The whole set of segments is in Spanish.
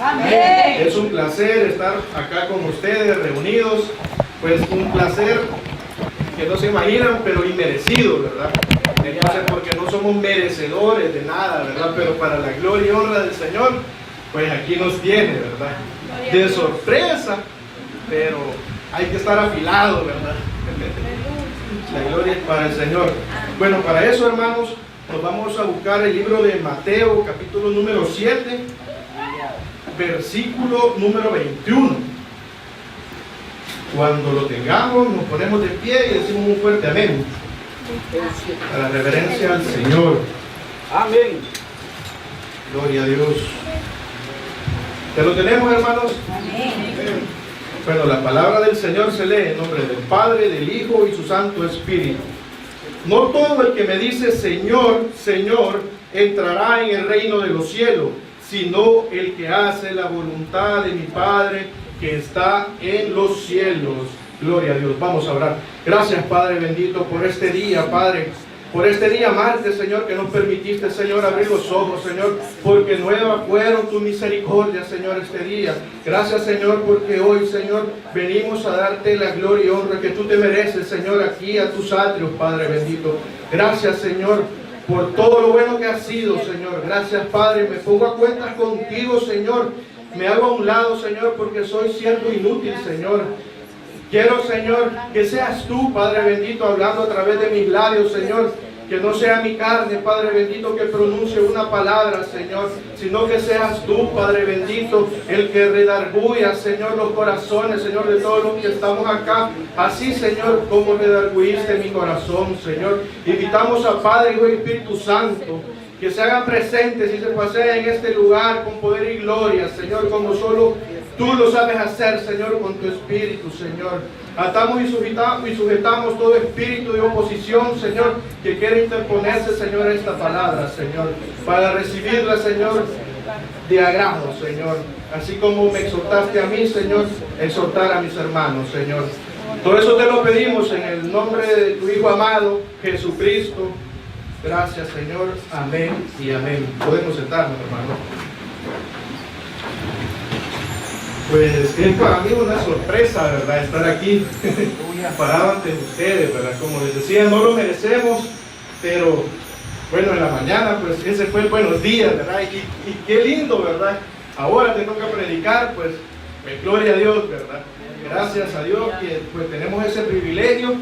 Amén. Es un placer estar acá con ustedes reunidos, pues un placer que no se imaginan, pero inmerecido, ¿verdad? Entonces, porque no somos merecedores de nada, ¿verdad? Pero para la gloria y honra del Señor, pues aquí nos tiene, ¿verdad? De sorpresa, pero hay que estar afilado, ¿verdad? La gloria es para el Señor. Bueno, para eso, hermanos, nos vamos a buscar el libro de Mateo, capítulo número 7, versículo número 21. Cuando lo tengamos, nos ponemos de pie y decimos un fuerte amén. A la reverencia al Señor. Amén. Gloria a Dios. ¿Ya lo tenemos, hermanos? Amén. Bueno, la palabra del Señor se lee en nombre del Padre, del Hijo y su Santo Espíritu. No todo el que me dice Señor, Señor, entrará en el reino de los cielos, sino el que hace la voluntad de mi Padre que está en los cielos. Gloria a Dios. Vamos a orar. Gracias, Padre bendito, por este día, Padre. Por este día martes, Señor, que nos permitiste, Señor, abrir los ojos, Señor, porque nuevas fueron tu misericordia, Señor, este día. Gracias, Señor, porque hoy, Señor, venimos a darte la gloria y honra que tú te mereces, Señor, aquí a tus atrios, Padre bendito. Gracias, Señor, por todo lo bueno que has sido, Señor. Gracias, Padre. Me pongo a cuentas contigo, Señor. Me hago a un lado, Señor, porque soy siervo inútil, Señor. Quiero, Señor, que seas tú, Padre bendito, hablando a través de mis labios, Señor. Que no sea mi carne, Padre bendito, que pronuncie una palabra, Señor, sino que seas tú, Padre bendito, el que redarguya, Señor, los corazones, Señor, de todos los que estamos acá. Así, Señor, como redarguiste mi corazón, Señor. Invitamos a Padre, Hijo y Espíritu Santo, que se hagan presentes y se paseen en este lugar con poder y gloria, Señor, como solo tú lo sabes hacer, Señor, con tu Espíritu, Señor. Atamos y sujetamos todo espíritu de oposición, Señor, que quiere interponerse, Señor, a esta palabra, Señor, para recibirla, Señor, de agrado, Señor. Así como me exhortaste a mí, Señor, exhortar a mis hermanos, Señor. Todo eso te lo pedimos en el nombre de tu Hijo amado, Jesucristo. Gracias, Señor. Amén y amén. Podemos sentarnos, hermano. Pues es para mí una sorpresa, ¿verdad? Estar aquí parado ante ustedes, ¿verdad? Como les decía, no lo merecemos, pero bueno, en la mañana, pues ese fue el buenos días, ¿verdad? Y qué lindo, ¿verdad? Ahora te toca predicar, pues gloria a Dios, ¿verdad? Gracias a Dios que pues tenemos ese privilegio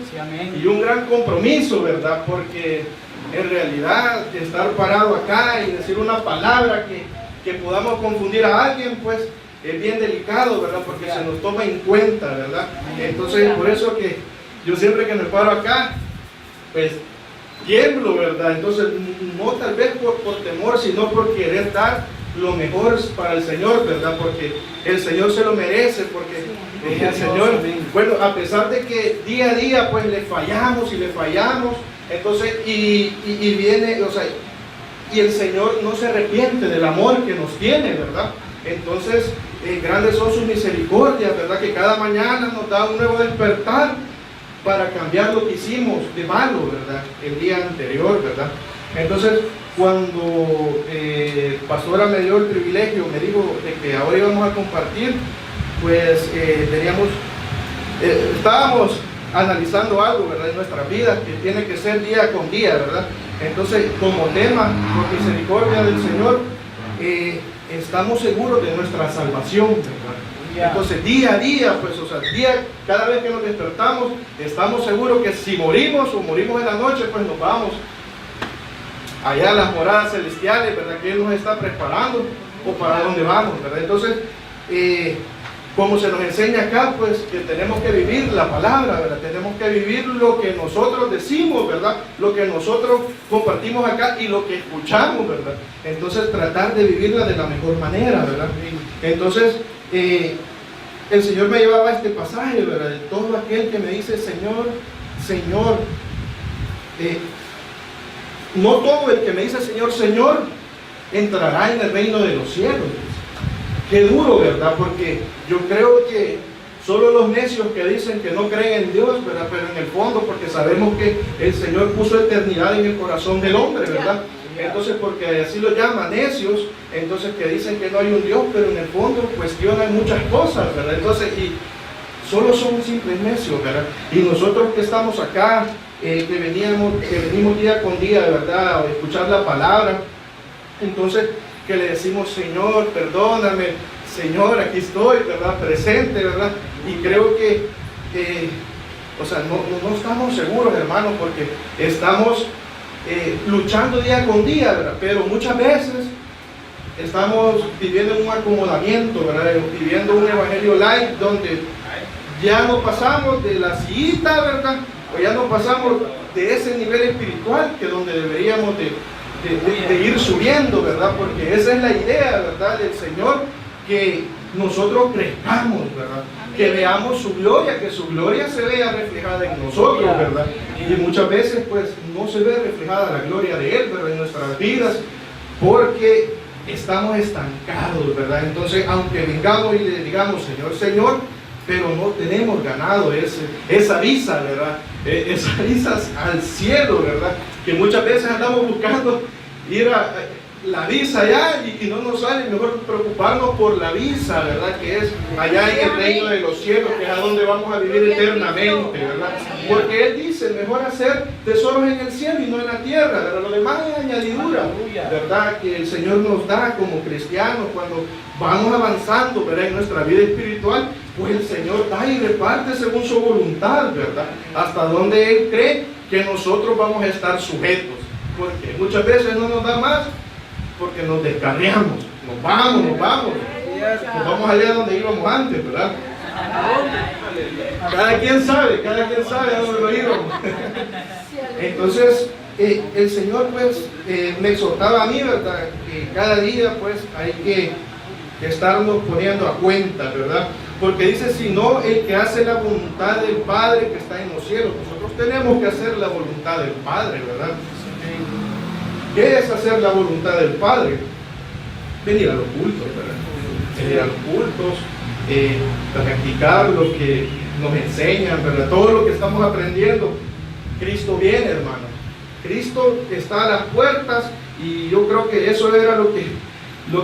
y un gran compromiso, ¿verdad? Porque en realidad estar parado acá y decir una palabra que podamos confundir a alguien, pues es bien delicado, ¿verdad? Porque se nos toma en cuenta, ¿verdad? Entonces, por eso que yo siempre que me paro acá, pues tiemblo, ¿verdad? Entonces, no tal vez por temor, sino por querer dar lo mejor para el Señor, ¿verdad? Porque el Señor se lo merece, porque el Señor, bueno, a pesar de que día a día, pues le fallamos, entonces, y viene, o sea, y el Señor no se arrepiente del amor que nos tiene, ¿verdad? Entonces, grandes son sus misericordias, ¿verdad? Que cada mañana nos da un nuevo despertar para cambiar lo que hicimos de malo, ¿verdad? El día anterior, ¿verdad? Entonces, cuando Pastora me dio el privilegio, me dijo de que ahora íbamos a compartir, pues estábamos analizando algo, ¿verdad? En nuestras vidas, que tiene que ser día con día, ¿verdad? Entonces, como tema, por misericordia del Señor, estamos seguros de nuestra salvación, ¿verdad? Entonces, día a día, pues, o sea, cada vez que nos despertamos, estamos seguros que si morimos o morimos en la noche, pues nos vamos allá a las moradas celestiales, ¿verdad? Que Él nos está preparando o para dónde vamos, ¿verdad? Entonces, como se nos enseña acá, pues que tenemos que vivir la palabra, ¿verdad? Tenemos que vivir lo que nosotros decimos, ¿verdad? Lo que nosotros compartimos acá y lo que escuchamos, ¿verdad? Entonces tratar de vivirla de la mejor manera, ¿verdad? Entonces, el Señor me llevaba a este pasaje, ¿verdad? De todo aquel que me dice, Señor, Señor, no todo el que me dice, Señor, Señor, entrará en el reino de los cielos. Qué duro, ¿verdad? Porque yo creo que solo los necios que dicen que no creen en Dios, ¿verdad? Pero en el fondo, porque sabemos que el Señor puso eternidad en el corazón del hombre, ¿verdad? Entonces, porque así lo llaman necios, entonces que dicen que no hay un Dios, pero en el fondo cuestionan muchas cosas, ¿verdad? Entonces, y solo son simples necios, ¿verdad? Y nosotros que estamos acá, que venimos día con día, de verdad, a escuchar la palabra, entonces que le decimos, Señor, perdóname, Señor, aquí estoy, ¿verdad? Presente, ¿verdad? Y creo que, o sea, no estamos seguros, hermanos, porque estamos luchando día con día, ¿verdad? Pero muchas veces estamos viviendo un acomodamiento, ¿verdad? Viviendo un evangelio light donde ya no pasamos de la sillita, ¿verdad? O ya no pasamos de ese nivel espiritual que donde deberíamos de ir subiendo, ¿verdad? Porque esa es la idea, ¿verdad? Del Señor, que nosotros crezcamos, ¿verdad? Que veamos su gloria, que su gloria se vea reflejada en nosotros, ¿verdad? Y muchas veces pues no se ve reflejada la gloria de Él, ¿verdad? En nuestras vidas, porque estamos estancados, ¿verdad? Entonces, aunque vengamos y le digamos, Señor, Señor, pero no tenemos ganado esa visa, ¿verdad? Esa visa al cielo, ¿verdad? Que muchas veces andamos buscando ir a la visa allá y no nos sale, mejor preocuparnos por la visa, ¿verdad? Que es allá en el reino de los cielos, que es a donde vamos a vivir eternamente, ¿verdad? Porque Él dice, mejor hacer tesoros en el cielo y no en la tierra, ¿verdad? Lo demás es añadidura, ¿verdad? Que el Señor nos da como cristianos cuando vamos avanzando, ¿verdad? En nuestra vida espiritual, pues el Señor da y reparte según su voluntad, ¿verdad? Hasta donde Él cree que nosotros vamos a estar sujetos, porque muchas veces no nos da más, porque nos descarriamos, nos vamos allá donde íbamos antes, ¿verdad? Cada quien sabe a dónde lo íbamos. Entonces, el Señor pues me exhortaba a mí, ¿verdad? Que cada día pues hay que estarnos poniendo a cuenta, ¿verdad? Porque dice, si no, el que hace la voluntad del Padre que está en los cielos. Nosotros tenemos que hacer la voluntad del Padre, ¿verdad? ¿Qué es hacer la voluntad del Padre? Venir a los cultos, ¿verdad? Venir a los cultos, practicar lo que nos enseñan, ¿verdad? Todo lo que estamos aprendiendo. Cristo viene, hermano. Cristo está a las puertas y yo creo que eso era lo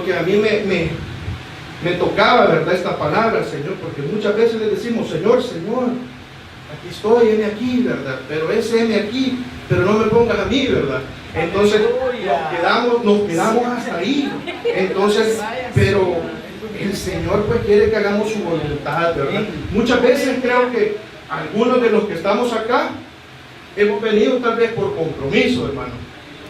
que a mí me tocaba, ¿verdad? Esta palabra, Señor, porque muchas veces le decimos, Señor, Señor, aquí estoy, heme aquí, ¿verdad? Pero ese heme aquí, pero no me pongas a mí, ¿verdad? Entonces nos quedamos hasta ahí. Entonces, pero el Señor pues quiere que hagamos su voluntad, ¿verdad? Muchas veces creo que algunos de los que estamos acá hemos venido tal vez por compromiso, hermano.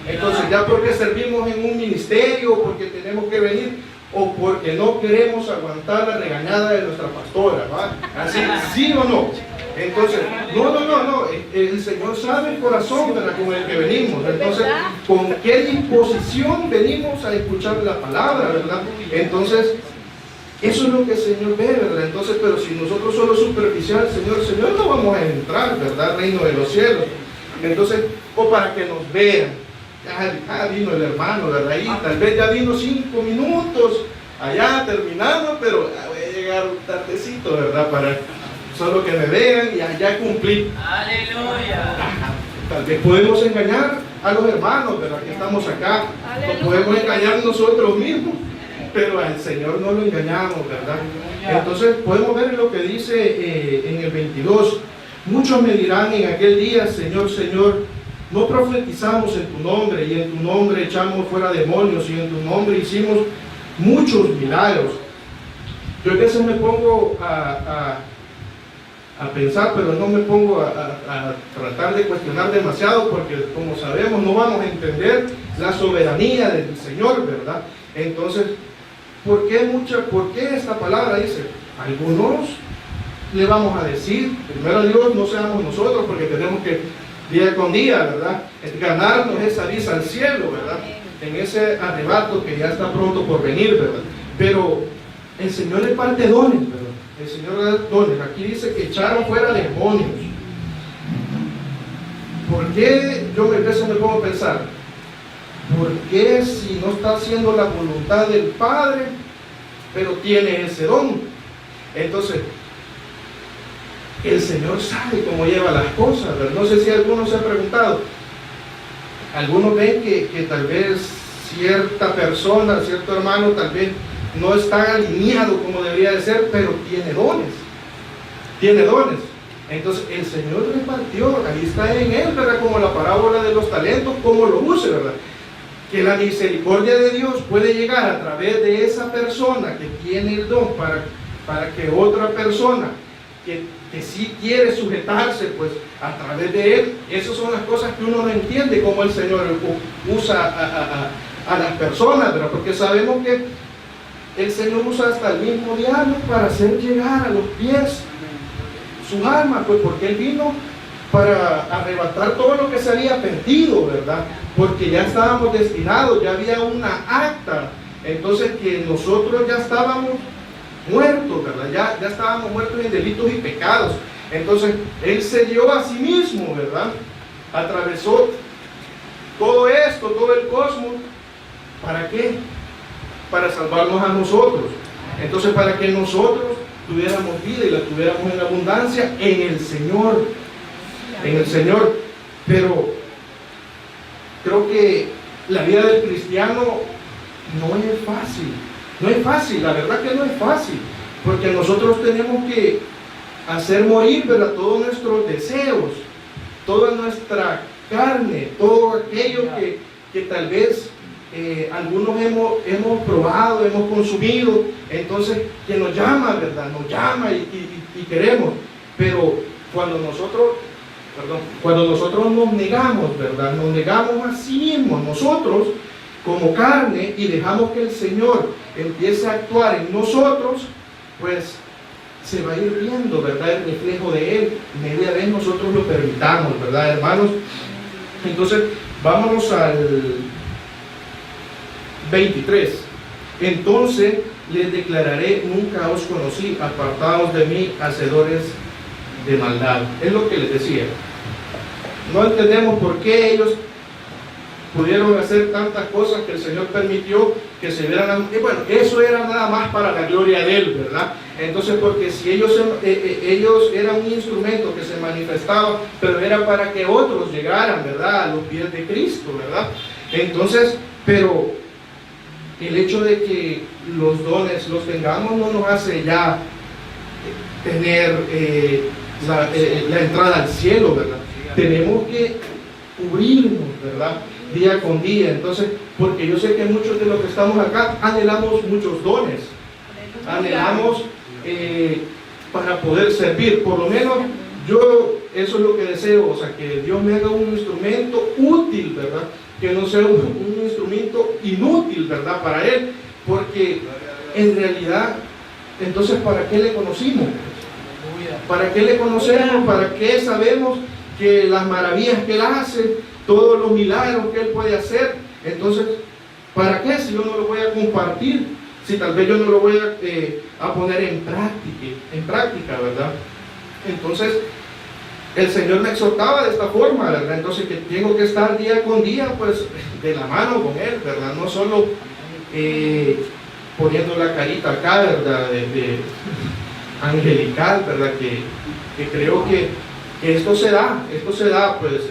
Entonces ya porque servimos en un ministerio, porque tenemos que venir, o porque no queremos aguantar la regañada de nuestra pastora, ¿va? Así, ¿sí o no? Entonces, no, el Señor sabe el corazón, ¿verdad? Con el que venimos. Entonces, ¿con qué disposición venimos a escuchar la palabra, verdad? Entonces, eso es lo que el Señor ve, ¿verdad? Entonces, pero si nosotros solo superficial, Señor, no vamos a entrar, ¿verdad? Al reino de los cielos. Entonces, o para que nos vean, ya vino el hermano, ¿verdad? Y tal vez ya vino 5 minutos allá terminando, pero voy a llegar tardecito, ¿verdad? Para solo que me vean y allá cumplí. Aleluya. Tal vez podemos engañar a los hermanos, ¿verdad? Que estamos acá. Nos podemos engañar nosotros mismos, pero al Señor no lo engañamos, ¿verdad? Entonces podemos ver lo que dice en el 22. Muchos me dirán en aquel día, Señor, Señor, no profetizamos en tu nombre, y en tu nombre echamos fuera demonios, y en tu nombre hicimos muchos milagros. Yo a veces me pongo a pensar, pero no me pongo a tratar de cuestionar demasiado, porque como sabemos no vamos a entender la soberanía del Señor, ¿verdad? Entonces, ¿por qué esta palabra dice? Algunos le vamos a decir, primero Dios, no seamos nosotros, porque tenemos que día con día, ¿verdad? Ganarnos esa visa al cielo, ¿verdad? En ese arrebato que ya está pronto por venir, ¿verdad? Pero el Señor le parte dones, ¿verdad? El Señor le da dones. Aquí dice que echaron fuera demonios. ¿Por qué? Yo me pongo a pensar, ¿por qué si no está haciendo la voluntad del Padre, pero tiene ese don? Entonces, el Señor sabe cómo lleva las cosas, ¿verdad? No sé si alguno se ha preguntado, algunos ven que tal vez cierta persona, cierto hermano, tal vez no está alineado como debería de ser, pero tiene dones. Tiene dones. Entonces el Señor repartió, ahí está en él, ¿verdad? Como la parábola de los talentos, cómo lo use, ¿verdad? Que la misericordia de Dios puede llegar a través de esa persona que tiene el don para que otra persona que sí quiere sujetarse, pues a través de él. Esas son las cosas que uno no entiende, cómo el Señor usa a las personas, ¿verdad? Porque sabemos que el Señor usa hasta el mismo diablo para hacer llegar a los pies su alma, pues porque Él vino para arrebatar todo lo que se había perdido, ¿verdad? Porque ya estábamos destinados, ya había una acta, entonces que nosotros ya estábamos muertos, ¿verdad? Ya estábamos muertos en delitos y pecados. Entonces Él se dio a sí mismo, ¿verdad? Atravesó todo esto, todo el cosmos. ¿Para qué? Para salvarnos a nosotros. Entonces, para que nosotros tuviéramos vida y la tuviéramos en abundancia en el Señor. En el Señor. Pero creo que la vida del cristiano no es fácil. No es fácil, la verdad que no es fácil. Porque nosotros tenemos que hacer morir, ¿verdad?, todos nuestros deseos, toda nuestra carne, todo aquello que tal vez algunos hemos probado, hemos consumido, entonces que nos llama, ¿verdad? Nos llama y queremos, pero cuando nosotros nos negamos, ¿verdad? Nos negamos a sí mismos, nosotros como carne, y dejamos que el Señor empiece a actuar en nosotros, pues se va a ir viendo, ¿verdad?, el reflejo de Él, media vez nosotros lo permitamos, ¿verdad, hermanos? Entonces, vámonos al 23. Entonces les declararé: nunca os conocí, apartados de mí, hacedores de maldad. Es lo que les decía. No entendemos por qué ellos pudieron hacer tantas cosas que el Señor permitió que se vieran. Y bueno, eso era nada más para la gloria de Él, ¿verdad? Entonces, porque si ellos eran un instrumento que se manifestaba, pero era para que otros llegaran, ¿verdad?, a los pies de Cristo, ¿verdad? Entonces, pero el hecho de que los dones los tengamos no nos hace ya tener la entrada al cielo, ¿verdad? Tenemos que cubrirnos, ¿verdad?, día con día. Entonces, porque yo sé que muchos de los que estamos acá anhelamos muchos dones, anhelamos para poder servir. Por lo menos yo eso es lo que deseo, o sea, que Dios me haga un instrumento útil, ¿verdad?, que no sea un instrumento inútil, ¿verdad?, para Él, porque en realidad, entonces, ¿para qué le conocimos? ¿Para qué le conocemos? ¿Para qué sabemos que las maravillas que Él hace, todos los milagros que Él puede hacer? Entonces, ¿para qué si yo no lo voy a compartir? Si tal vez yo no lo voy a poner en práctica, ¿verdad? Entonces, el Señor me exhortaba de esta forma, ¿verdad? Entonces, que tengo que estar día con día, pues, de la mano con Él, ¿verdad? No solo poniendo la carita acá, ¿verdad?, de angelical, ¿verdad? Que creo que esto se da, pues,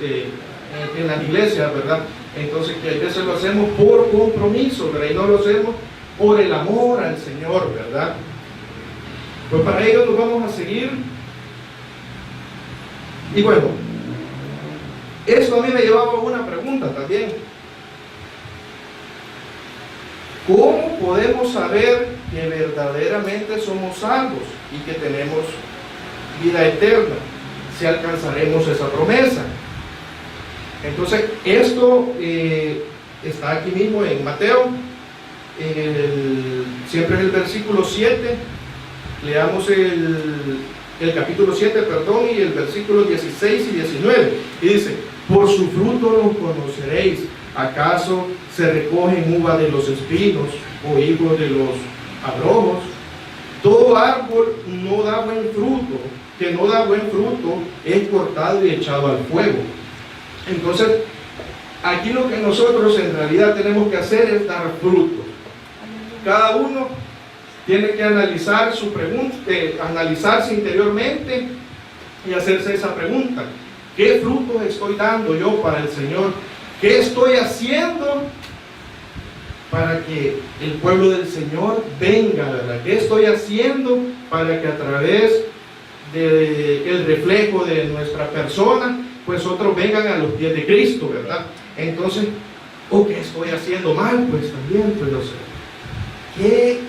en las iglesias, ¿verdad? Entonces, que a veces lo hacemos por compromiso, ¿verdad? Y no lo hacemos por el amor al Señor, ¿verdad? Pues para ello nos vamos a seguir. Y bueno, esto a mí me llevaba a una pregunta también. ¿Cómo podemos saber que verdaderamente somos salvos y que tenemos vida eterna? Si alcanzaremos esa promesa. Entonces, esto está aquí mismo en Mateo, siempre en el versículo 7. Leamos el capítulo 7, perdón, y el versículo 16 y 19. Y dice: por su fruto los conoceréis. ¿Acaso se recogen uva de los espinos o higo de los abrojos? Todo árbol no da buen fruto, que no da buen fruto, es cortado y echado al fuego. Entonces, aquí lo que nosotros en realidad tenemos que hacer es dar fruto. Cada uno tiene que analizar su pregunta, analizarse interiormente y hacerse esa pregunta: ¿qué frutos estoy dando yo para el Señor? ¿Qué estoy haciendo para que el pueblo del Señor venga, verdad? ¿Qué estoy haciendo para que a través del reflejo de nuestra persona, pues otros vengan a los pies de Cristo, verdad? Entonces, ¿qué estoy haciendo mal? Pues también, pues no sé. ¿Qué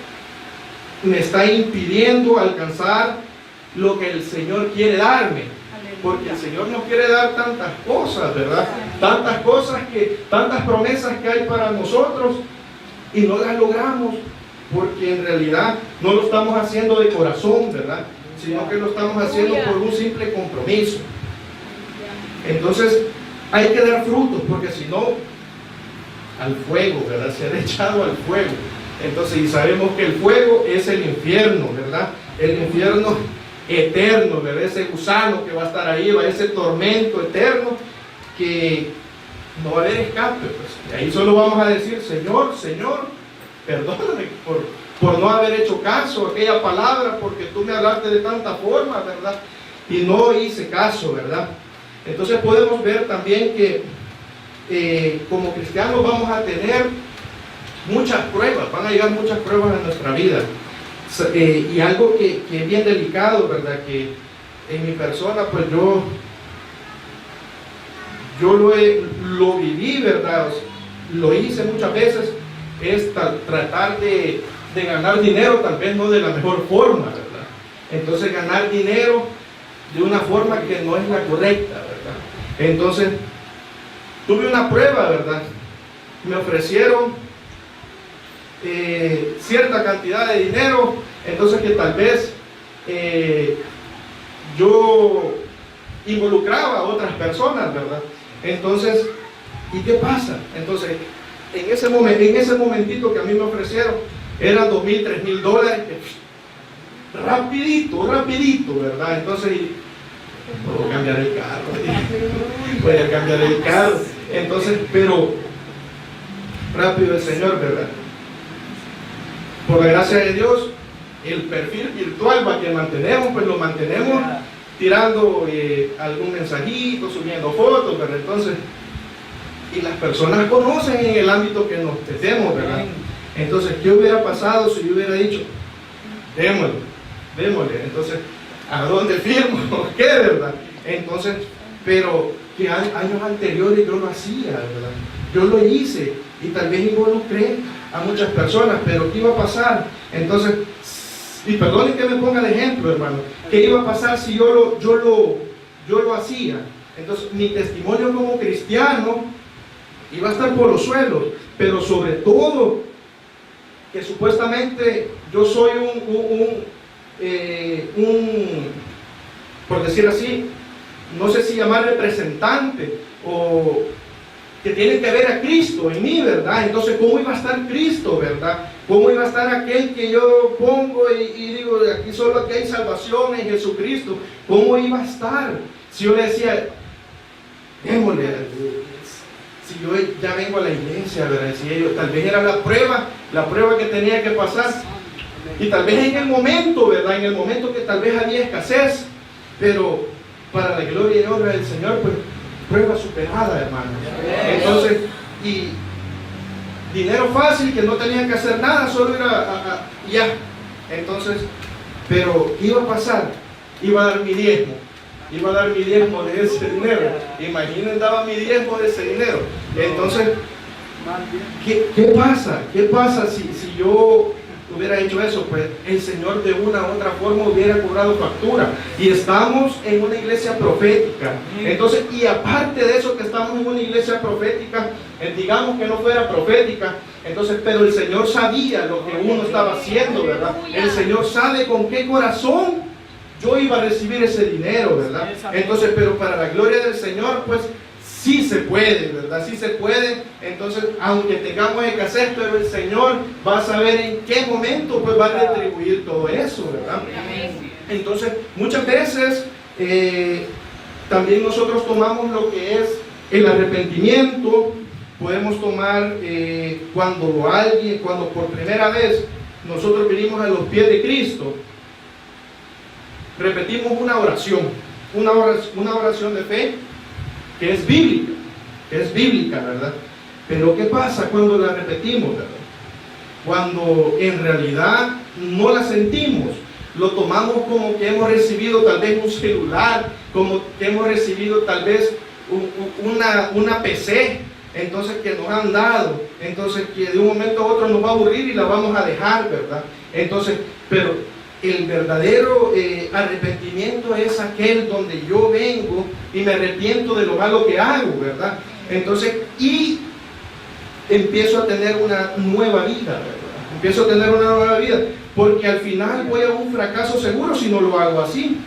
me está impidiendo alcanzar lo que el Señor quiere darme? Porque el Señor nos quiere dar tantas cosas, ¿verdad? Tantas cosas, tantas promesas que hay para nosotros y no las logramos porque en realidad no lo estamos haciendo de corazón, ¿verdad? Sino que lo estamos haciendo por un simple compromiso. Entonces hay que dar frutos, porque si no, al fuego, ¿verdad? Se ha echado al fuego. Entonces, y sabemos que el fuego es el infierno, ¿verdad? El infierno eterno, ¿verdad? Ese gusano que va a estar ahí, va a ese tormento eterno que no va a haber escape, pues. Y ahí solo vamos a decir: Señor, Señor, perdóname por no haber hecho caso a aquella palabra, porque tú me hablaste de tanta forma, ¿verdad? Y no hice caso, ¿verdad? Entonces podemos ver también que como cristianos vamos a tener muchas pruebas, van a llegar muchas pruebas a nuestra vida. Y algo que es bien delicado, ¿verdad? Que en mi persona, pues yo lo viví, ¿verdad? Lo hice muchas veces, es tratar de ganar dinero, tal vez no de la mejor forma, ¿verdad? Entonces ganar dinero de una forma que no es la correcta, ¿verdad? Entonces tuve una prueba, ¿verdad? Me ofrecieron cierta cantidad de dinero, entonces que tal vez yo involucraba a otras personas, ¿verdad? Entonces, ¿y qué pasa? Entonces, en ese momentito que a mí me ofrecieron, eran $2,000, $3,000, rapidito, ¿verdad? Entonces, puedo cambiar el carro, voy a cambiar el carro, entonces, pero rápido el Señor, ¿verdad? Por la gracia de Dios, el perfil virtual que mantenemos, pues lo mantenemos tirando algún mensajito, subiendo fotos, ¿verdad? Entonces, y las personas conocen en el ámbito que nos metemos, ¿verdad? Entonces, ¿qué hubiera pasado si yo hubiera dicho: démosle? Entonces, ¿a dónde firmo? ¿Qué, verdad? Entonces, pero que años anteriores yo lo hacía, ¿verdad? Yo lo hice y tal vez involucré a muchas personas, pero ¿qué iba a pasar? Entonces, y perdonen que me ponga de ejemplo, hermano, ¿qué iba a pasar si yo lo hacía? Entonces, mi testimonio como cristiano iba a estar por los suelos, pero sobre todo, que supuestamente yo soy por decir así, no sé si llamar representante, o que tienen que ver a Cristo en mí, ¿verdad? Entonces, ¿cómo iba a estar Cristo, verdad? ¿Cómo iba a estar aquel que yo pongo y digo, aquí solo aquí hay salvación en Jesucristo? ¿Cómo iba a estar? Si yo le decía, démosle, si yo ya vengo a la iglesia, ¿verdad? Si ellos, tal vez era la prueba que tenía que pasar. Y tal vez en el momento, ¿verdad? En el momento que tal vez había escasez, pero para la gloria y honra del Señor, pues, prueba superada, hermano. Entonces, y dinero fácil, que no tenían que hacer nada, solo era ya. Entonces, pero ¿qué iba a pasar? Iba a dar mi diezmo. Iba a dar mi diezmo de ese dinero. Imaginen, daba mi diezmo de ese dinero. Entonces, ¿qué pasa? ¿Qué pasa si yo hubiera hecho eso? Pues el Señor de una u otra forma hubiera cobrado factura. Y estamos en una iglesia profética. Entonces, y aparte de eso, que estamos en una iglesia profética, digamos que no fuera profética, entonces, pero el Señor sabía lo que uno estaba haciendo, ¿verdad? El Señor sabe con qué corazón yo iba a recibir ese dinero, ¿verdad? Entonces, pero para la gloria del Señor, pues sí se puede, ¿verdad? Sí se puede. Entonces, aunque tengamos escasez, pero el Señor va a saber en qué momento pues va a retribuir todo eso, ¿verdad? Entonces, muchas veces también nosotros tomamos lo que es el arrepentimiento. Podemos tomar cuando por primera vez nosotros venimos a los pies de Cristo, repetimos una oración de fe que es bíblica. es bíblica, ¿verdad? Pero ¿qué pasa cuando la repetimos, verdad? Cuando en realidad no la sentimos, lo tomamos como que hemos recibido tal vez un celular, como que hemos recibido tal vez una PC, entonces que nos han dado, entonces que de un momento a otro nos va a aburrir y la vamos a dejar, ¿verdad? Entonces, pero el verdadero arrepentimiento es aquel donde yo vengo y me arrepiento de lo malo que hago, ¿verdad? Entonces, y empiezo a tener una nueva vida, ¿verdad? Empiezo a tener una nueva vida, porque al final voy a un fracaso seguro si no lo hago así.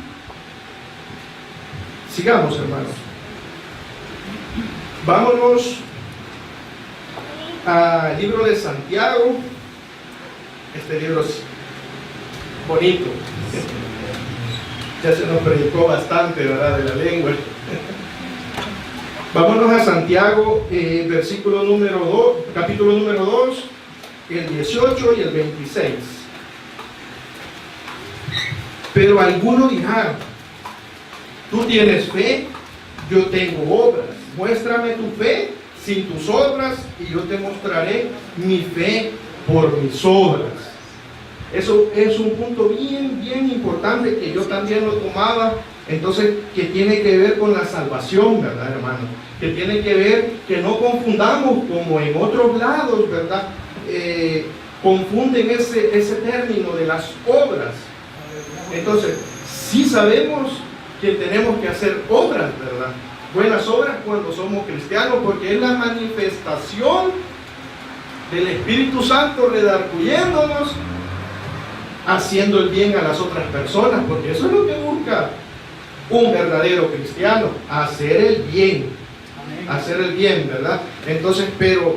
Sigamos, hermanos. Vámonos al libro de Santiago. Este libro es bonito. Ya se nos predicó bastante, ¿verdad?, de la lengua. Vámonos a Santiago, versículo número 2, capítulo número 2, el 18 y el 26. Pero alguno dirá: tú tienes fe, yo tengo obras. Muéstrame tu fe sin tus obras y yo te mostraré mi fe por mis obras. Eso es un punto bien importante que yo también lo tomaba. Entonces, que tiene que ver con la salvación, ¿verdad, hermano? Que tiene que ver, que no confundamos como en otros lados, ¿verdad? Confunden ese término de las obras. Entonces, sí sabemos que tenemos que hacer obras, ¿verdad? Buenas obras cuando somos cristianos, porque es la manifestación del Espíritu Santo redarguyéndonos, haciendo el bien a las otras personas, porque eso es lo que busca un verdadero cristiano, hacer el bien. Amén. Hacer el bien, ¿verdad? Entonces, pero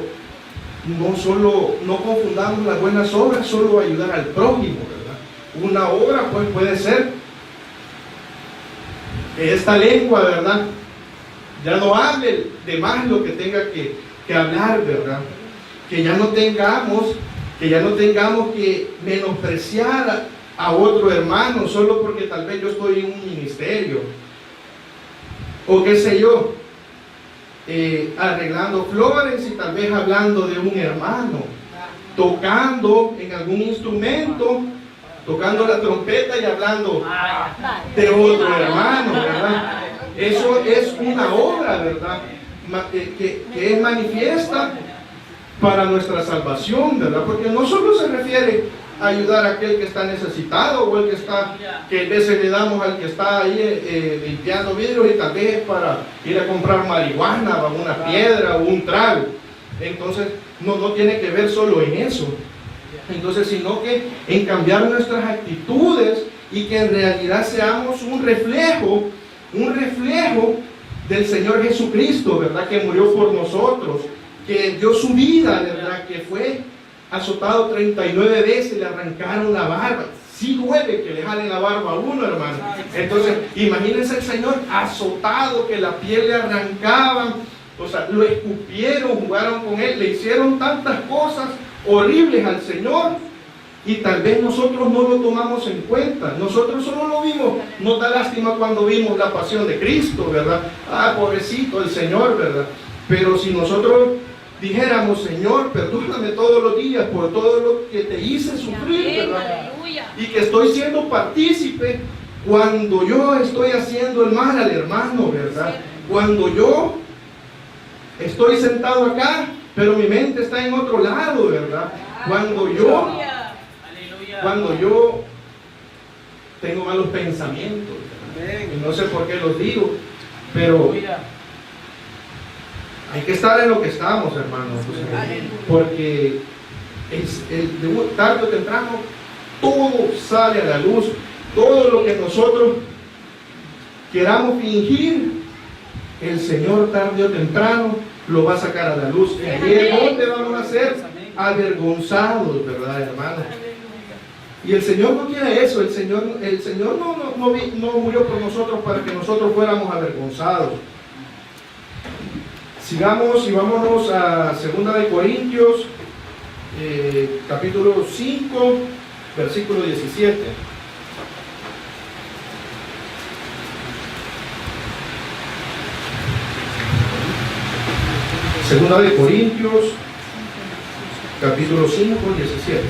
no confundamos las buenas obras solo ayudar al prójimo, ¿verdad? Una obra pues puede ser que esta lengua, ¿verdad?, ya no hable de más lo que tenga que hablar, ¿verdad? Que ya no tengamos que menospreciar a otro hermano solo porque tal vez yo estoy en un ministerio, o qué sé yo, arreglando flores y tal vez hablando de un hermano, tocando en algún instrumento, tocando la trompeta y hablando de otro hermano, ¿verdad? Eso es una obra, ¿verdad?, que es manifiesta para nuestra salvación, ¿verdad? Porque no solo se refiere a ayudar a aquel que está necesitado, o el que a veces le damos al que está ahí limpiando vidrios y tal vez para ir a comprar marihuana o una piedra o un trago. Entonces no tiene que ver solo en eso. Entonces, sino que en cambiar nuestras actitudes y que en realidad seamos un reflejo del Señor Jesucristo, ¿verdad?, que murió por nosotros, que dio su vida, ¿verdad?, que fue azotado 39 veces, le arrancaron la barba. Sí duele que le jalen la barba a uno, hermano. Entonces, imagínense el Señor azotado, que la piel le arrancaban, o sea, lo escupieron, jugaron con él, le hicieron tantas cosas horribles al Señor, y tal vez nosotros no lo tomamos en cuenta. Nosotros solo lo vimos, nos da lástima cuando vimos la pasión de Cristo, ¿verdad? Pobrecito el Señor, ¿verdad? Pero si nosotros dijéramos: Señor, perdóname todos los días por todo lo que te hice sufrir, ¿verdad?, y que estoy siendo partícipe cuando yo estoy haciendo el mal al hermano, ¿verdad? Cuando yo estoy sentado acá, pero mi mente está en otro lado, ¿verdad? Cuando yo tengo malos pensamientos, ¿verdad? Y no sé por qué los digo, pero hay que estar en lo que estamos, hermanos, porque tarde o temprano todo sale a la luz. Todo lo que nosotros queramos fingir, el Señor tarde o temprano lo va a sacar a la luz. Y ahí es donde vamos a ser avergonzados, ¿verdad, hermano? Y el Señor no quiere eso. El Señor no murió por nosotros para que nosotros fuéramos avergonzados. Sigamos y vámonos a 2 de Corintios, capítulo 5, versículo 17. Segunda de Corintios, capítulo 5, 17.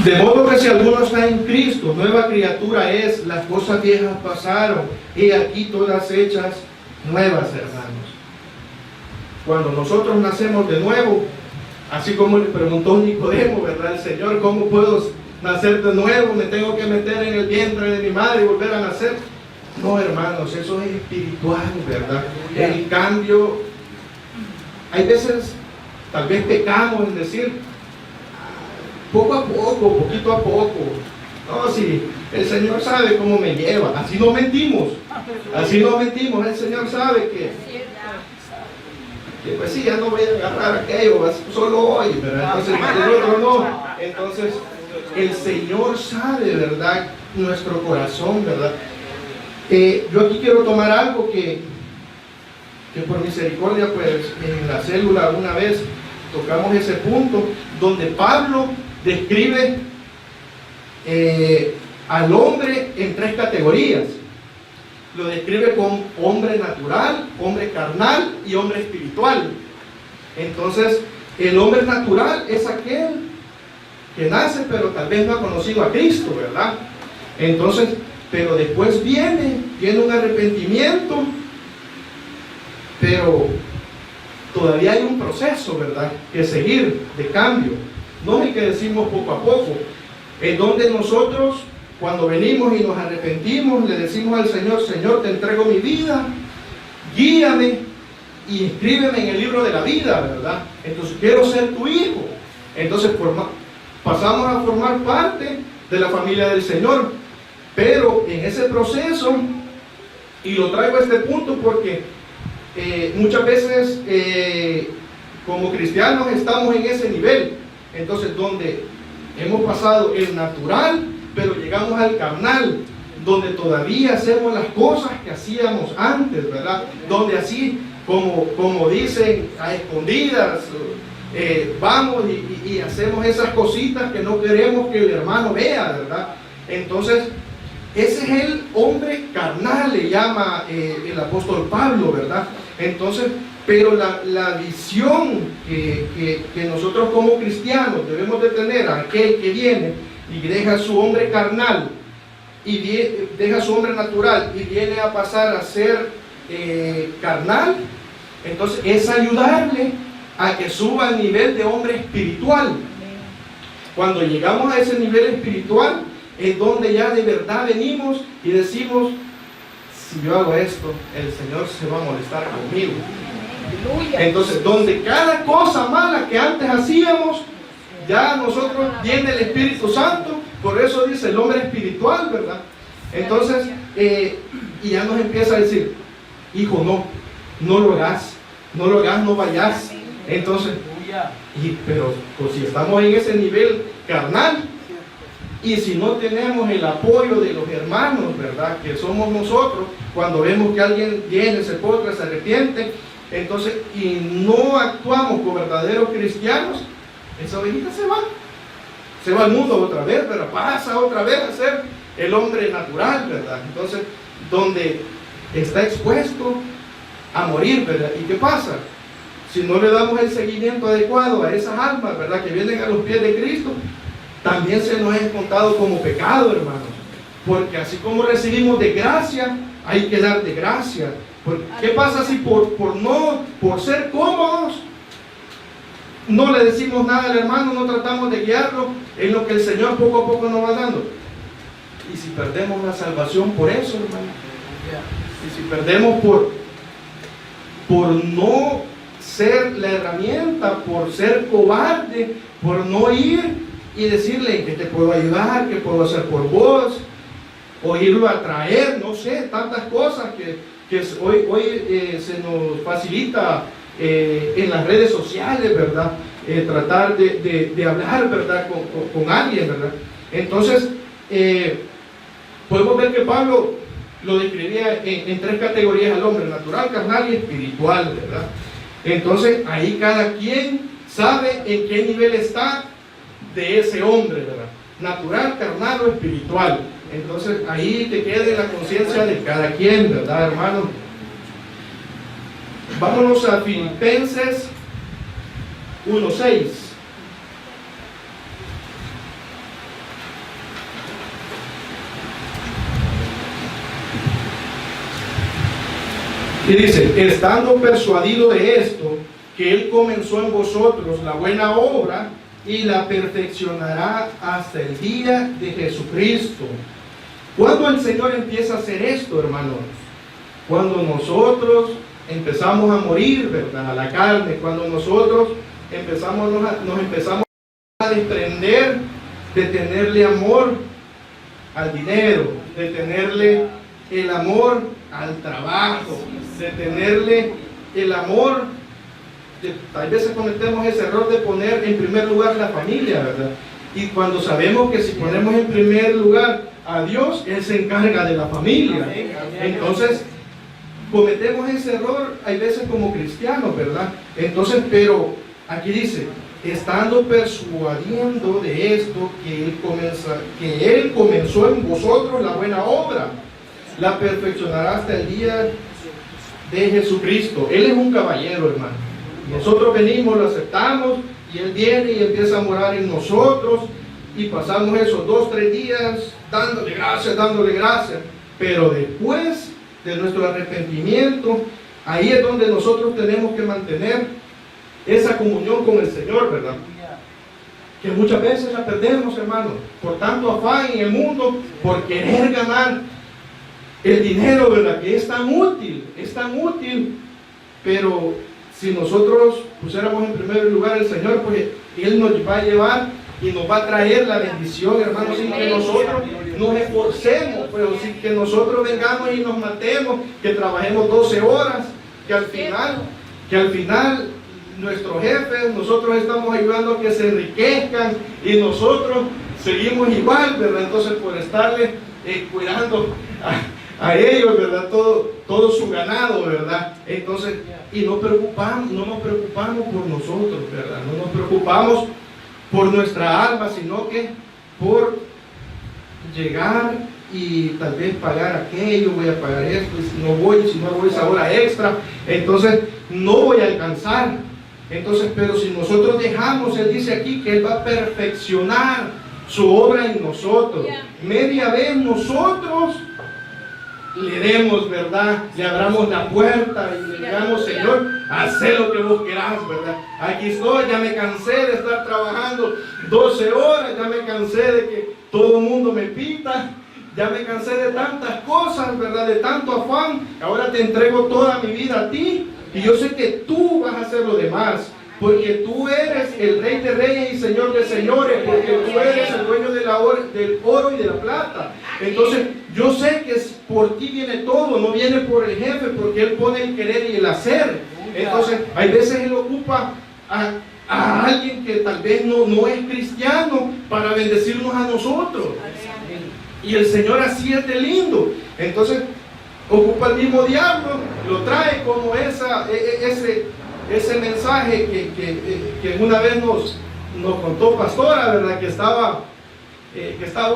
De modo que si alguno está en Cristo, nueva criatura es, las cosas viejas pasaron, y aquí todas hechas nuevas, hermanos. Cuando nosotros nacemos de nuevo, así como le preguntó Nicodemo, ¿verdad? El Señor, ¿cómo puedo nacer de nuevo? ¿Me tengo que meter en el vientre de mi madre y volver a nacer? No, hermanos, eso es espiritual, ¿verdad? El cambio, hay veces, tal vez pecamos en decir, poco a poco, poquito a poco. No, si el Señor sabe cómo me lleva, así no mentimos, el Señor sabe que pues sí, ya no voy a agarrar aquello, solo hoy, ¿verdad? Entonces el otro no. Entonces el Señor sabe, ¿verdad?, nuestro corazón, ¿verdad? Yo aquí quiero tomar algo que por misericordia, pues en la célula una vez tocamos ese punto donde Pablo describe al hombre en 3 categorías. Lo describe como hombre natural, hombre carnal y hombre espiritual. Entonces, el hombre natural es aquel que nace pero tal vez no ha conocido a Cristo, ¿verdad? Entonces, pero después viene un arrepentimiento, pero todavía hay un proceso, ¿verdad?, que seguir de cambio. No es el que decimos poco a poco, es donde nosotros, cuando venimos y nos arrepentimos, le decimos al Señor: Señor, te entrego mi vida, guíame y inscríbeme en el libro de la vida, ¿verdad? Entonces quiero ser tu hijo. Entonces pasamos a formar parte de la familia del Señor. Pero en ese proceso, y lo traigo a este punto porque muchas veces como cristianos estamos en ese nivel. Entonces, donde hemos pasado el natural, pero llegamos al carnal, donde todavía hacemos las cosas que hacíamos antes, ¿verdad? Donde así, como dicen, a escondidas, vamos y hacemos esas cositas que no queremos que el hermano vea, ¿verdad? Entonces, ese es el hombre carnal, le llama el apóstol Pablo, ¿verdad? Entonces, pero la visión que nosotros como cristianos debemos de tener a aquel que viene y deja su hombre carnal y deja su hombre natural y viene a pasar a ser carnal, entonces es ayudarle a que suba al nivel de hombre espiritual. Cuando llegamos a ese nivel espiritual es donde ya de verdad venimos y decimos: si yo hago esto, el Señor se va a molestar conmigo. Entonces, donde cada cosa mala que antes hacíamos, ya nosotros viene el Espíritu Santo. Por eso dice el hombre espiritual, ¿verdad? Entonces, y ya nos empieza a decir: hijo, no lo hagas, no vayas. Entonces, pero pues, si estamos en ese nivel carnal, y si no tenemos el apoyo de los hermanos, ¿verdad?, que somos nosotros, cuando vemos que alguien viene, se postra, se arrepiente, entonces, y no actuamos como verdaderos cristianos, esa ovejita se va al mundo otra vez, pero pasa otra vez a ser el hombre natural, ¿verdad? Entonces, donde está expuesto a morir, ¿verdad? ¿Y qué pasa? Si no le damos el seguimiento adecuado a esas almas, ¿verdad?, que vienen a los pies de Cristo, también se nos es contado como pecado, hermanos. Porque así como recibimos de gracia, hay que dar de gracia. ¿Qué pasa si por ser cómodos no le decimos nada al hermano, no tratamos de guiarlo en lo que el Señor poco a poco nos va dando? Y si perdemos la salvación por eso, hermano, y si perdemos por no ser la herramienta, por ser cobarde, por no ir y decirle que te puedo ayudar, que puedo hacer por vos, o irlo a traer, no sé, tantas cosas que hoy se nos facilita en las redes sociales, ¿verdad? Tratar de hablar, ¿verdad?, con alguien, ¿verdad? Entonces, podemos ver que Pablo lo describía en 3 categorías al hombre: natural, carnal y espiritual, ¿verdad? Entonces, ahí cada quien sabe en qué nivel está de ese hombre, ¿verdad? Natural, carnal o espiritual. Entonces, ahí te quede la conciencia de cada quien, ¿verdad, hermano? Vámonos a Filipenses 1:6. Y dice, estando persuadido de esto, que Él comenzó en vosotros la buena obra y la perfeccionará hasta el día de Jesucristo. ¿Cuándo el Señor empieza a hacer esto, hermanos? Cuando nosotros empezamos a morir, ¿verdad?, a la carne, cuando nosotros nos empezamos a desprender de tenerle amor al dinero, de tenerle el amor al trabajo, de tenerle el amor, tal vez cometemos ese error de poner en primer lugar la familia, ¿verdad? Y cuando sabemos que si ponemos en primer lugar a Dios, Él se encarga de la familia. Entonces, cometemos ese error, hay veces como cristianos, ¿verdad? Entonces, pero aquí dice, estando persuadiendo de esto, que Él comenzó en vosotros la buena obra, la perfeccionará hasta el día de Jesucristo. Él es un caballero, hermano. Nosotros venimos, lo aceptamos, y Él viene y empieza a morar en nosotros, y pasamos esos 2-3 días dándole gracias, pero después de nuestro arrepentimiento, ahí es donde nosotros tenemos que mantener esa comunión con el Señor, ¿verdad? Que muchas veces la perdemos, hermano, por tanto afán en el mundo, por querer ganar el dinero, ¿verdad? Que es tan útil, pero si nosotros pusiéramos en primer lugar al Señor, pues Él nos va a llevar y nos va a traer la bendición, hermanos, sin que nosotros nos esforcemos, pero sin que nosotros vengamos y nos matemos, que trabajemos 12 horas, que al final nuestros jefes, nosotros estamos ayudando a que se enriquezcan y nosotros seguimos igual, ¿verdad? Entonces, por estarle cuidando a ellos, ¿verdad? Todo su ganado, ¿verdad? Entonces, y no nos preocupamos por nosotros, ¿verdad? No nos preocupamos por nuestra alma, sino que por llegar y tal vez pagar aquello, voy a pagar esto, y si no voy esa hora extra, entonces no voy a alcanzar. Entonces, pero si nosotros dejamos, Él dice aquí que Él va a perfeccionar su obra en nosotros. Media vez nosotros le demos, ¿verdad? Le abramos la puerta y le digamos, Señor, haz lo que vos querás, ¿verdad? Aquí estoy, ya me cansé de estar trabajando 12 horas, ya me cansé de que todo el mundo me pita, ya me cansé de tantas cosas, ¿verdad? De tanto afán. Ahora te entrego toda mi vida a ti y yo sé que tú vas a hacer lo demás. Porque tú eres el Rey de Reyes y Señor de Señores, porque tú eres el dueño del oro y de la plata. Entonces, yo sé que por ti viene todo, no viene por el jefe, porque Él pone el querer y el hacer. Entonces, hay veces Él ocupa a alguien que tal vez no es cristiano para bendecirnos a nosotros. Y el Señor así es de lindo. Entonces, ocupa el mismo diablo, lo trae como ese mensaje que una vez nos contó pastora, ¿verdad? Que estaba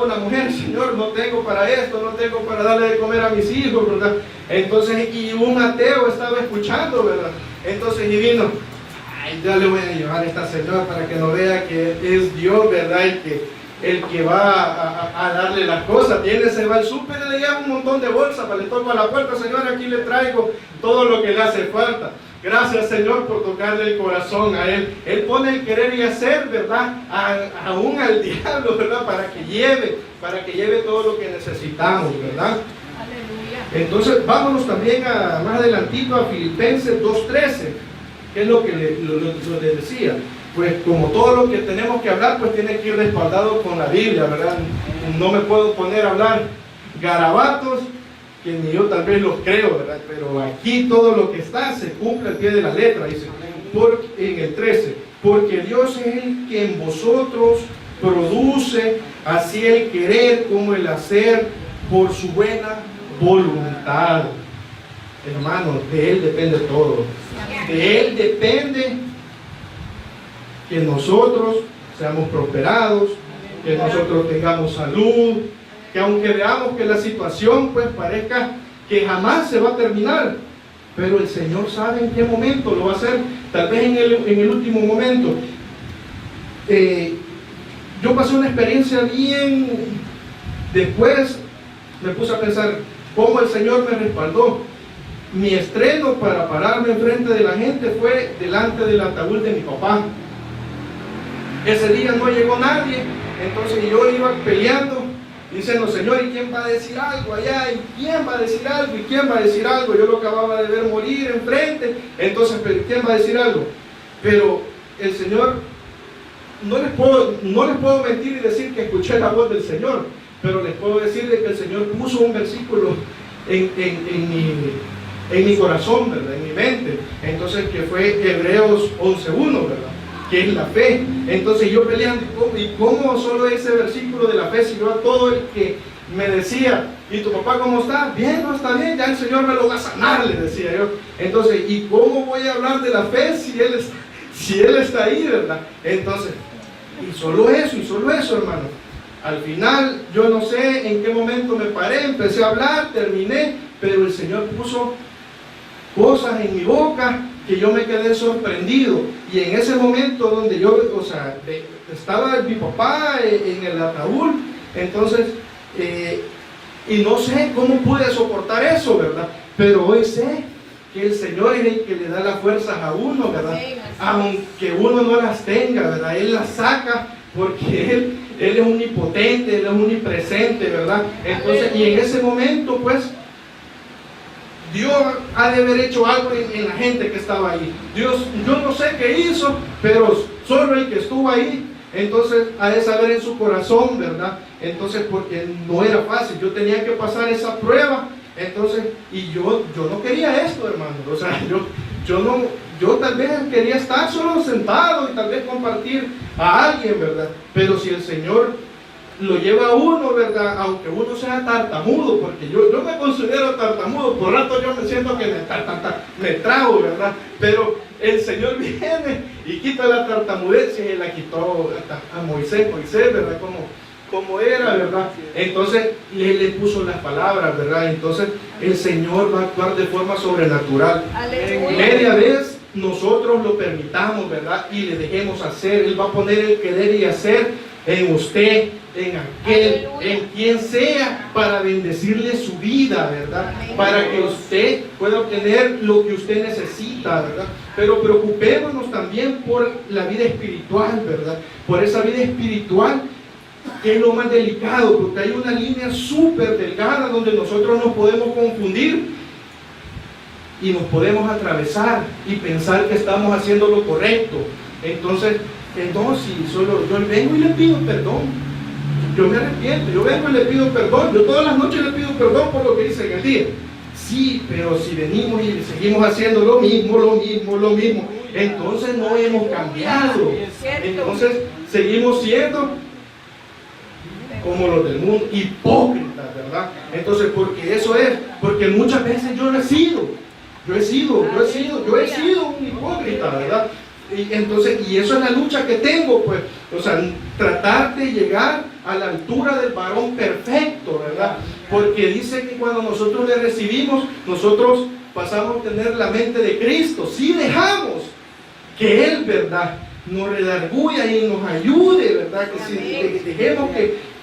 una mujer, Señor, no tengo para esto, no tengo para darle de comer a mis hijos, ¿verdad? Entonces, y un ateo estaba escuchando, ¿verdad? Entonces, y vino, ya le voy a llevar a esta señora para que no vea que es Dios, ¿verdad? El que va a darle las cosas. Se va al súper y le lleva un montón de bolsas, le toco a la puerta, Señor, aquí le traigo todo lo que le hace falta. Gracias, Señor, por tocarle el corazón a Él. Él pone el querer y hacer, ¿verdad? Aún al diablo, ¿verdad? Para que lleve todo lo que necesitamos, ¿verdad? Aleluya. Entonces, vámonos también más adelantito a Filipenses 2:13, que es lo que le decía. Pues como todo lo que tenemos que hablar, pues tiene que ir respaldado con la Biblia, ¿verdad? No me puedo poner a hablar garabatos, que ni yo tal vez los creo, ¿verdad? Pero aquí todo lo que está se cumple al pie de la letra, dice, en el 13, porque Dios es el que en vosotros produce así el querer como el hacer por su buena voluntad. Hermanos, de Él depende todo. De Él depende que nosotros seamos prosperados, que nosotros tengamos salud, que aunque veamos que la situación pues parezca que jamás se va a terminar, pero el Señor sabe en qué momento lo va a hacer, tal vez en el último momento. Yo pasé una experiencia bien, después me puse a pensar cómo el Señor me respaldó. Mi estreno para pararme enfrente de la gente fue delante del ataúd de mi papá. Ese día no llegó nadie, entonces yo iba peleando, diciendo, Señor, ¿y quién va a decir algo allá? ¿Y quién va a decir algo? ¿Y quién va a decir algo? Yo lo acababa de ver morir enfrente, entonces, ¿quién va a decir algo? Pero el Señor, no les puedo mentir y decir que escuché la voz del Señor, pero les puedo decir de que el Señor puso un versículo en mi corazón, ¿verdad? En mi mente, entonces que fue Hebreos 11:1, ¿verdad? Que es la fe. Entonces yo peleando, ¿y cómo solo ese versículo de la fe sirvió a todo el que me decía, ¿y tu papá cómo está? Bien, no está bien, ya el Señor me lo va a sanar, le decía yo. Entonces, ¿y cómo voy a hablar de la fe si Él está ahí, verdad? Entonces, y solo eso, hermano. Al final, yo no sé en qué momento me paré, empecé a hablar, terminé, pero el Señor puso cosas en mi boca que yo me quedé sorprendido. Y en ese momento donde yo, estaba mi papá en el ataúd, entonces, y no sé cómo pude soportar eso, ¿verdad? Pero hoy sé que el Señor es el que le da las fuerzas a uno, ¿verdad? Aunque uno no las tenga, ¿verdad? Él las saca porque Él es omnipotente, Él es omnipresente, ¿verdad? Entonces, y en ese momento, pues, Dios ha de haber hecho algo en la gente que estaba ahí. Dios, yo no sé qué hizo, pero solo el que estuvo ahí, entonces ha de saber en su corazón, ¿verdad? Entonces, porque no era fácil, yo tenía que pasar esa prueba, entonces, y yo no quería esto, hermano. O sea, yo tal vez quería estar solo sentado y tal vez compartir a alguien, ¿verdad? Pero si el Señor lo lleva a uno, ¿verdad? Aunque uno sea tartamudo, porque yo me considero tartamudo, por rato yo me siento que me trago, ¿verdad? Pero el Señor viene y quita la tartamudez y la quitó a Moisés, ¿verdad? Como era, ¿verdad? Entonces Él le puso las palabras, ¿verdad? Entonces el Señor va a actuar de forma sobrenatural. Media vez nosotros lo permitamos, ¿verdad? Y le dejemos hacer. Él va a poner el querer y hacer en usted, en aquel, en quien sea, para bendecirle su vida, ¿verdad? Para que usted pueda obtener lo que usted necesita, ¿verdad? Pero preocupémonos también por la vida espiritual, ¿verdad? Por esa vida espiritual que es lo más delicado, porque hay una línea súper delgada donde nosotros nos podemos confundir y nos podemos atravesar y pensar que estamos haciendo lo correcto. Entonces, si solo yo vengo y le pido perdón, yo me arrepiento, yo vengo y le pido perdón, yo todas las noches le pido perdón por lo que hice en el día. Sí, pero si venimos y seguimos haciendo lo mismo, entonces no hemos cambiado. Entonces seguimos siendo como los del mundo, hipócritas, ¿verdad? Entonces, porque eso es, porque muchas veces yo he sido un hipócrita, ¿verdad? Y entonces, y eso es la lucha que tengo, pues, o sea, tratar de llegar a la altura del varón perfecto, ¿verdad? Porque dice que cuando nosotros le recibimos, nosotros pasamos a tener la mente de Cristo, si dejamos que Él, ¿verdad?, nos redarguya y nos ayude, ¿verdad? Que dejemos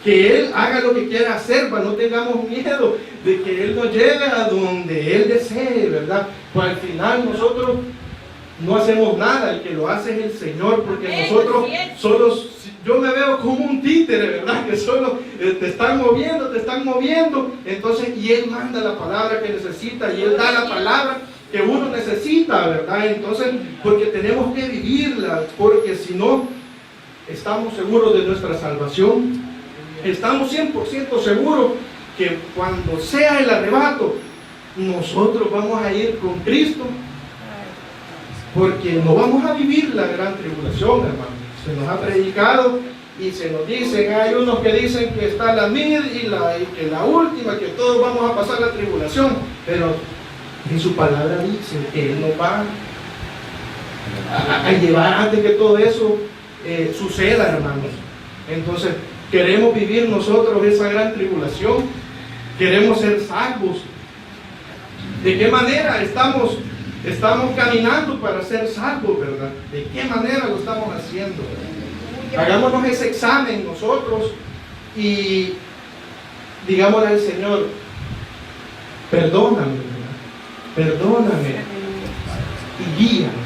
que Él haga lo que quiera hacer, no tengamos miedo de que Él nos lleve a donde Él desee, ¿verdad? Pues al final nosotros no hacemos nada, el que lo hace es el Señor, porque nosotros solos, yo me veo como un títere, ¿verdad? Que solo te están moviendo, entonces, y Él manda la palabra que necesita, y Él da la palabra que uno necesita, ¿verdad? Entonces, porque tenemos que vivirla, porque si no, estamos seguros de nuestra salvación, estamos 100% seguros que cuando sea el arrebato, nosotros vamos a ir con Cristo, porque no vamos a vivir la gran tribulación, hermano. Se nos ha predicado y se nos dicen, hay unos que dicen que está la mid y que la última, que todos vamos a pasar la tribulación, pero en su palabra dice que Él nos va a llevar antes que todo eso suceda, hermanos. Entonces, queremos vivir nosotros esa gran tribulación, queremos ser salvos. ¿De qué manera estamos caminando para ser salvos, verdad? ¿De qué manera lo estamos haciendo? Hagámonos ese examen nosotros y digámosle al Señor, perdóname, ¿verdad? Perdóname y guíame.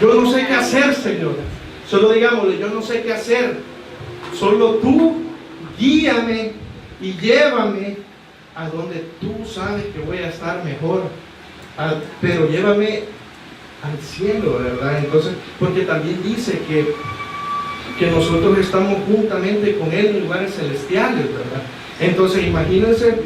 Yo no sé qué hacer, Señor. Solo digámosle, yo no sé qué hacer. Solo tú guíame y llévame a donde tú sabes que voy a estar mejor. Pero llévame al cielo, ¿verdad? Entonces, porque también dice que nosotros estamos juntamente con Él en lugares celestiales, ¿verdad? Entonces, imagínense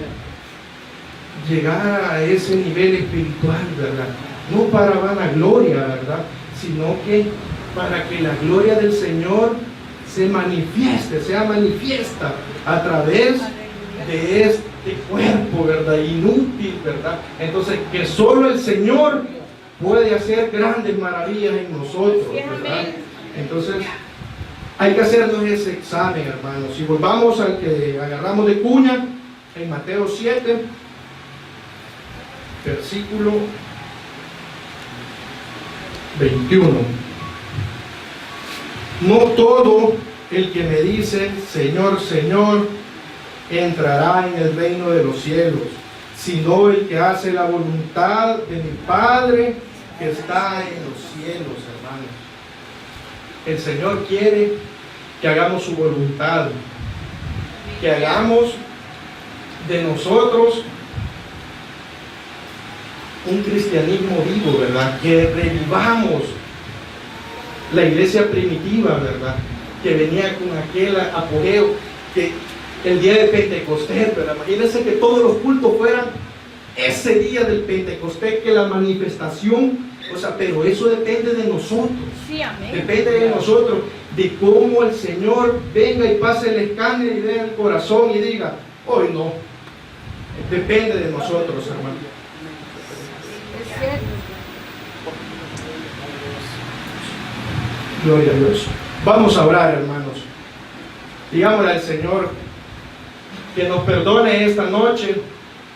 llegar a ese nivel espiritual, ¿verdad? No para vanagloria, ¿verdad? Sino que para que la gloria del Señor se manifieste, sea manifiesta a través de este cuerpo, ¿verdad? Inútil, ¿verdad? Entonces, que solo el Señor puede hacer grandes maravillas en nosotros, ¿verdad? Entonces, hay que hacernos ese examen, hermanos. Y volvamos al que agarramos de cuña, en Mateo 7, versículo 21. No todo el que me dice, Señor, Señor, entrará en el reino de los cielos, sino el que hace la voluntad de mi Padre que está en los cielos, hermanos. El Señor quiere que hagamos su voluntad, que hagamos de nosotros un cristianismo vivo, ¿verdad? Que revivamos la iglesia primitiva, ¿verdad? Que venía con aquel apogeo, que el día de Pentecostés, ¿verdad? Imagínense que todos los cultos fueran ese día del Pentecostés, que la manifestación, o sea, pero eso depende de nosotros. Sí, amén. Depende de nosotros, de cómo el Señor venga y pase el escáner y vea el corazón y diga, hoy no. Depende de nosotros, hermano. Gloria a Dios. Vamos a orar, hermanos. Digámosle al Señor que nos perdone esta noche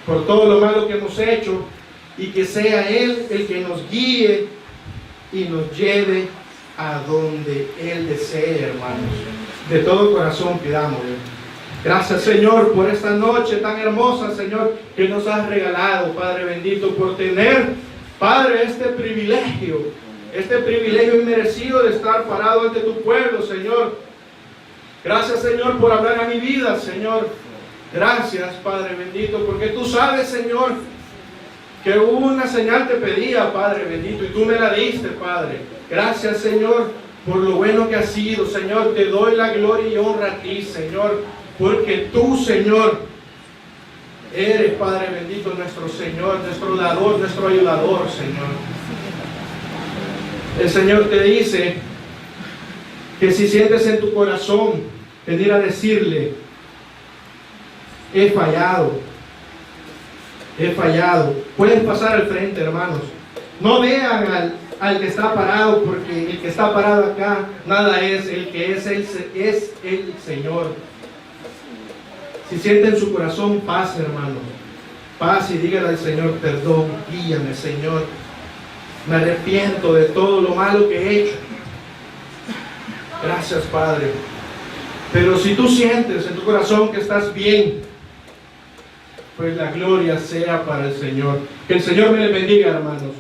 por todo lo malo que hemos hecho y que sea Él el que nos guíe y nos lleve a donde Él desee, hermanos. De todo corazón pidámosle. Gracias, Señor, por esta noche tan hermosa, Señor, que nos has regalado, Padre bendito, por tener, Padre, este privilegio inmerecido de estar parado ante tu pueblo, Señor. Gracias, Señor, por hablar a mi vida, Señor. Gracias, Padre bendito, porque tú sabes, Señor, que una señal te pedía, Padre bendito, y tú me la diste, Padre. Gracias, Señor, por lo bueno que has sido, Señor. Te doy la gloria y honra a ti, Señor, porque tú, Señor, eres, Padre bendito, nuestro Señor, nuestro dador, nuestro ayudador, Señor. El Señor te dice que si sientes en tu corazón venir a decirle, he fallado, puedes pasar al frente, hermanos. No vean al que está parado, porque el que está parado acá nada es, el que es el Señor. Si siente en su corazón paz, hermanos, paz, y dígale al Señor, perdón, guíame, Señor. Me arrepiento de todo lo malo que he hecho. Gracias, Padre. Pero si tú sientes en tu corazón que estás bien, pues la gloria sea para el Señor. Que el Señor me le bendiga, hermanos.